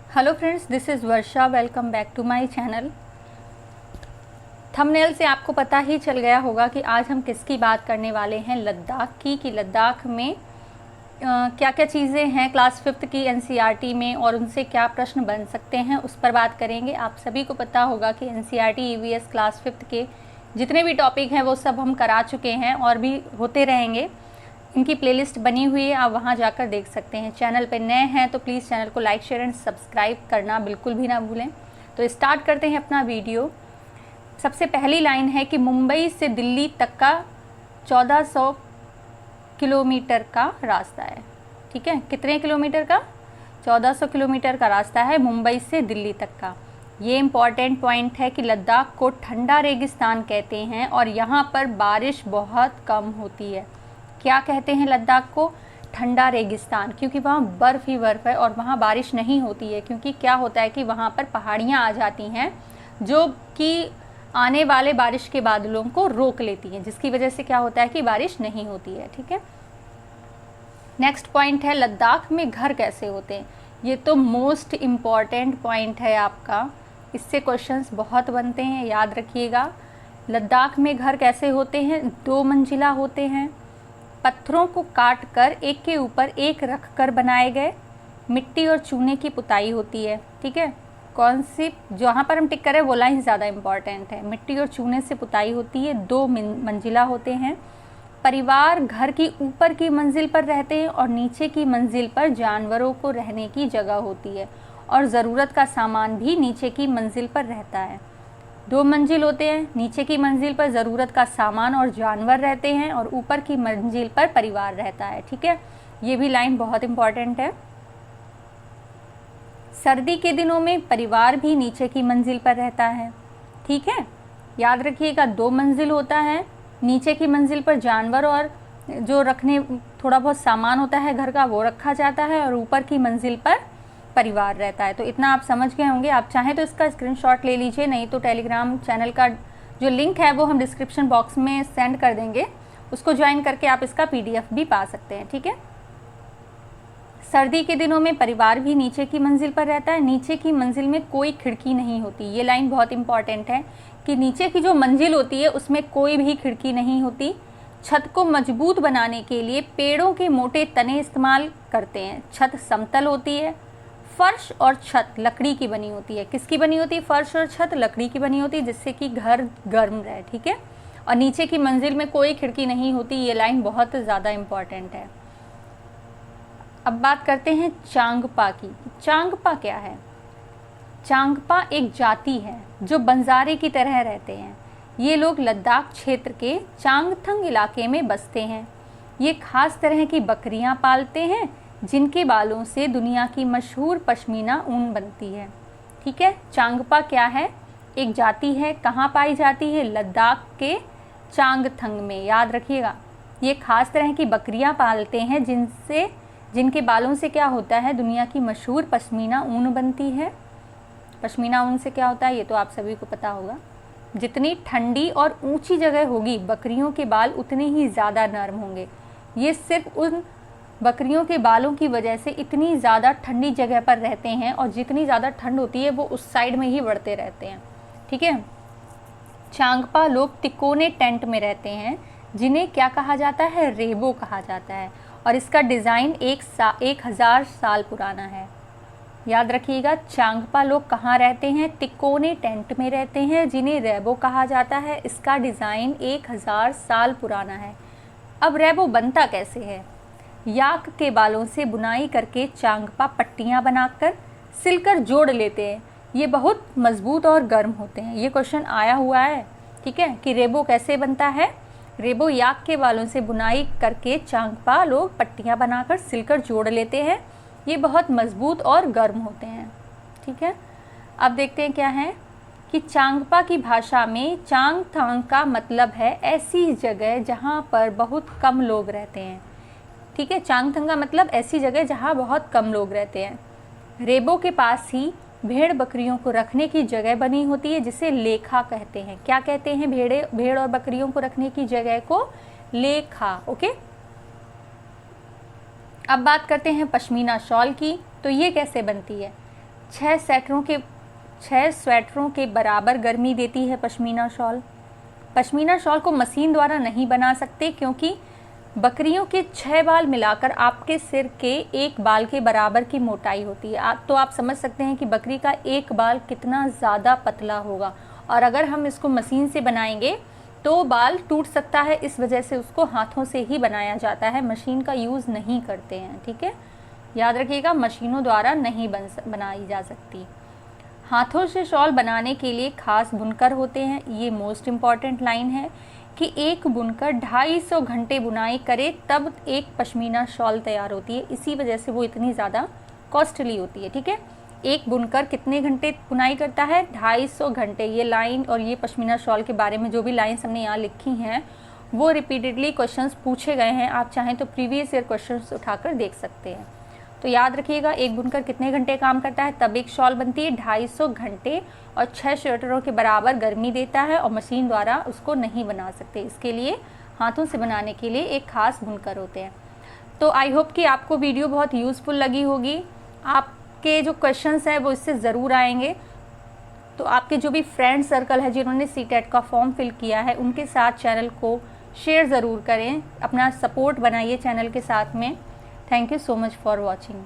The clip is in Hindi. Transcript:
Hello friends, this is Varsha. Welcome back to my channel. Thumbnail से आपको पता ही चल गया होगा कि आज हम किसकी बात करने वाले हैं, लद्दाख की। कि लद्दाख में क्या क्या चीज़ें हैं क्लास 5th की एनसीईआरटी में और उनसे क्या प्रश्न बन सकते हैं, उस पर बात करेंगे। आप सभी को पता होगा कि एनसीईआरटी ईवीएस क्लास 5th के जितने भी टॉपिक हैं वो सब हम करा चुके हैं और भी होते रहेंगे। इनकी प्लेलिस्ट बनी हुई है, आप वहां जाकर देख सकते हैं। चैनल पे नए हैं तो प्लीज़ चैनल को लाइक शेयर एंड सब्सक्राइब करना बिल्कुल भी ना भूलें। तो स्टार्ट करते हैं अपना वीडियो। सबसे पहली लाइन है कि मुंबई से दिल्ली तक का 1400 किलोमीटर का रास्ता है। ठीक है, कितने किलोमीटर का? 1400 किलोमीटर का रास्ता है मुंबई से दिल्ली तक का। ये इम्पॉर्टेंट पॉइंट है कि लद्दाख को ठंडा रेगिस्तान कहते हैं और यहाँ पर बारिश बहुत कम होती है। क्या कहते हैं लद्दाख को? ठंडा रेगिस्तान, क्योंकि वहाँ बर्फ़ ही बर्फ़ है और वहाँ बारिश नहीं होती है। क्योंकि क्या होता है कि वहाँ पर पहाड़ियाँ आ जाती हैं जो कि आने वाले बारिश के बादलों को रोक लेती हैं, जिसकी वजह से क्या होता है कि बारिश नहीं होती है। ठीक है, नेक्स्ट पॉइंट है लद्दाख में घर कैसे होते हैं। ये तो मोस्ट इम्पॉर्टेंट पॉइंट है आपका, इससे क्वेश्चंस बहुत बनते हैं, याद रखिएगा। लद्दाख में घर कैसे होते हैं? 2 मंजिला होते हैं, पत्थरों को काट कर एक के ऊपर एक रख कर बनाए गए, मिट्टी और चूने की पुताई होती है। ठीक है, कौन सी जहाँ पर हम टिक करें वो लाइन ज़्यादा इम्पॉर्टेंट है। मिट्टी और चूने से पुताई होती है, 2 मंजिला होते हैं। परिवार घर की ऊपर की मंजिल पर रहते हैं और नीचे की मंजिल पर जानवरों को रहने की जगह होती है और ज़रूरत का सामान भी नीचे की मंजिल पर रहता है। 2 मंजिल होते हैं, नीचे की मंजिल पर ज़रूरत का सामान और जानवर रहते हैं और ऊपर की मंजिल पर परिवार रहता है। ठीक है, ये भी लाइन बहुत इम्पॉर्टेंट है। सर्दी के दिनों में परिवार भी नीचे की मंजिल पर रहता है। ठीक है, याद रखिएगा 2 मंजिल होता है, नीचे की मंजिल पर जानवर और जो रखने थोड़ा बहुत सामान होता है घर का वो रखा जाता है और ऊपर की मंजिल पर परिवार रहता है। तो इतना आप समझ गए होंगे। आप चाहें तो इसका स्क्रीनशॉट ले लीजिए, नहीं तो टेलीग्राम चैनल का जो लिंक है वो हम डिस्क्रिप्शन बॉक्स में सेंड कर देंगे, उसको ज्वाइन करके आप इसका PDF भी पा सकते हैं। ठीक है, सर्दी के दिनों में परिवार भी नीचे की मंजिल पर रहता है, नीचे की मंजिल में कोई खिड़की नहीं होती। ये लाइन बहुत इंपॉर्टेंट है कि नीचे की जो मंजिल होती है उसमें कोई भी खिड़की नहीं होती। छत को मजबूत बनाने के लिए पेड़ों के मोटे तने इस्तेमाल करते हैं। छत समतल होती है। फर्श और छत लकड़ी की बनी होती है। किसकी बनी होती है? फर्श और छत लकड़ी की बनी होती है, जिससे कि घर गर्म रहे। ठीक है, और नीचे की मंजिल में कोई खिड़की नहीं होती। ये लाइन बहुत ज़्यादा इम्पॉर्टेंट है। अब बात करते हैं चांगपा की। चांगपा क्या है? चांगपा एक जाति है जो बंजारे की तरह रहते हैं। ये लोग लद्दाख क्षेत्र के चांगथंग इलाके में बसते हैं। ये खास तरह की बकरियां पालते हैं जिनके बालों से दुनिया की मशहूर पश्मीना ऊन बनती है। ठीक है, चांगपा क्या है? एक जाति है। कहाँ पाई जाती है? लद्दाख के चांगथंग में, याद रखिएगा। ये खास तरह की बकरियां पालते हैं जिनके बालों से क्या होता है? दुनिया की मशहूर पश्मीना ऊन बनती है। पश्मीना ऊन से क्या होता है ये तो आप सभी को पता होगा। जितनी ठंडी और ऊंची जगह होगी बकरियों के बाल उतने ही ज़्यादा नरम होंगे। ये सिर्फ उन बकरियों के बालों की वजह से इतनी ज़्यादा ठंडी जगह पर रहते हैं और जितनी ज़्यादा ठंड होती है वो उस साइड में ही बढ़ते रहते हैं। ठीक है, चांगपा लोग तिकोने टेंट में रहते हैं जिन्हें क्या कहा जाता है? रेबो कहा जाता है और इसका डिज़ाइन 1000 साल पुराना है। याद रखिएगा, चांगपा लोग कहाँ रहते हैं? तिकोने टेंट में रहते हैं जिन्हें रेबो कहा जाता है। इसका डिज़ाइन 1000 साल पुराना है। अब रेबो बनता कैसे है? याक के बालों से बुनाई करके चांगपा पट्टियाँ बनाकर सिलकर जोड़ लेते हैं। ये बहुत मजबूत और गर्म होते हैं। ये क्वेश्चन आया हुआ है। ठीक है, कि रेबो कैसे बनता है? रेबो याक के बालों से बुनाई करके चांगपा लोग पट्टियाँ बनाकर सिलकर जोड़ लेते हैं। ये बहुत मजबूत और गर्म होते हैं। ठीक है, अब देखते हैं क्या है कि चांगपा की भाषा में चांगथंग का मतलब है ऐसी जगह जहाँ पर बहुत कम लोग रहते हैं। ठीक है, चांगथंग का मतलब ऐसी जगह जहाँ बहुत कम लोग रहते हैं। रेबो के पास ही भेड़ बकरियों को रखने की जगह बनी होती है जिसे लेखा कहते हैं। क्या कहते हैं? भेड़ और बकरियों को रखने की जगह को लेखा। ओके, अब बात करते हैं पश्मीना शॉल की। तो ये कैसे बनती है? 6 स्वेटरों के बराबर गर्मी देती है पश्मीना शॉल। पश्मीना शॉल को मशीन द्वारा नहीं बना सकते क्योंकि बकरियों के 6 बाल मिलाकर आपके सिर के एक बाल के बराबर की मोटाई होती है। तो आप समझ सकते हैं कि बकरी का एक बाल कितना ज़्यादा पतला होगा, और अगर हम इसको मशीन से बनाएंगे तो बाल टूट सकता है। इस वजह से उसको हाथों से ही बनाया जाता है, मशीन का यूज़ नहीं करते हैं। ठीक है, याद रखिएगा, मशीनों द्वारा नहीं बनाई जा सकती। हाथों से शॉल बनाने के लिए खास बुनकर होते हैं। ये मोस्ट इम्पॉर्टेंट लाइन है कि एक बुनकर 250 घंटे बुनाई करे तब एक पश्मीना शॉल तैयार होती है। इसी वजह से वो इतनी ज़्यादा कॉस्टली होती है। ठीक है, एक बुनकर कितने घंटे बुनाई करता है? 250 घंटे। ये लाइन और ये पश्मीना शॉल के बारे में जो भी लाइन्स हमने यहाँ लिखी हैं वो रिपीटेडली क्वेश्चंस पूछे गए हैं। आप चाहें तो प्रीवियस ईयर क्वेश्चंस उठाकर देख सकते हैं। तो याद रखिएगा, एक बुनकर कितने घंटे काम करता है तब एक शॉल बनती है? 250 घंटे, और 6 स्वेटरों के बराबर गर्मी देता है, और मशीन द्वारा उसको नहीं बना सकते। इसके लिए हाथों से बनाने के लिए एक खास बुनकर होते हैं। तो आई होप कि आपको वीडियो बहुत यूज़फुल लगी होगी। आपके जो क्वेश्चंस हैं वो इससे ज़रूर आएंगे। तो आपके जो भी फ्रेंड सर्कल है जिन्होंने सीटेट का फॉर्म फिल किया है उनके साथ चैनल को शेयर ज़रूर करें, अपना सपोर्ट बनाइए चैनल के साथ में। Thank you so much for watching.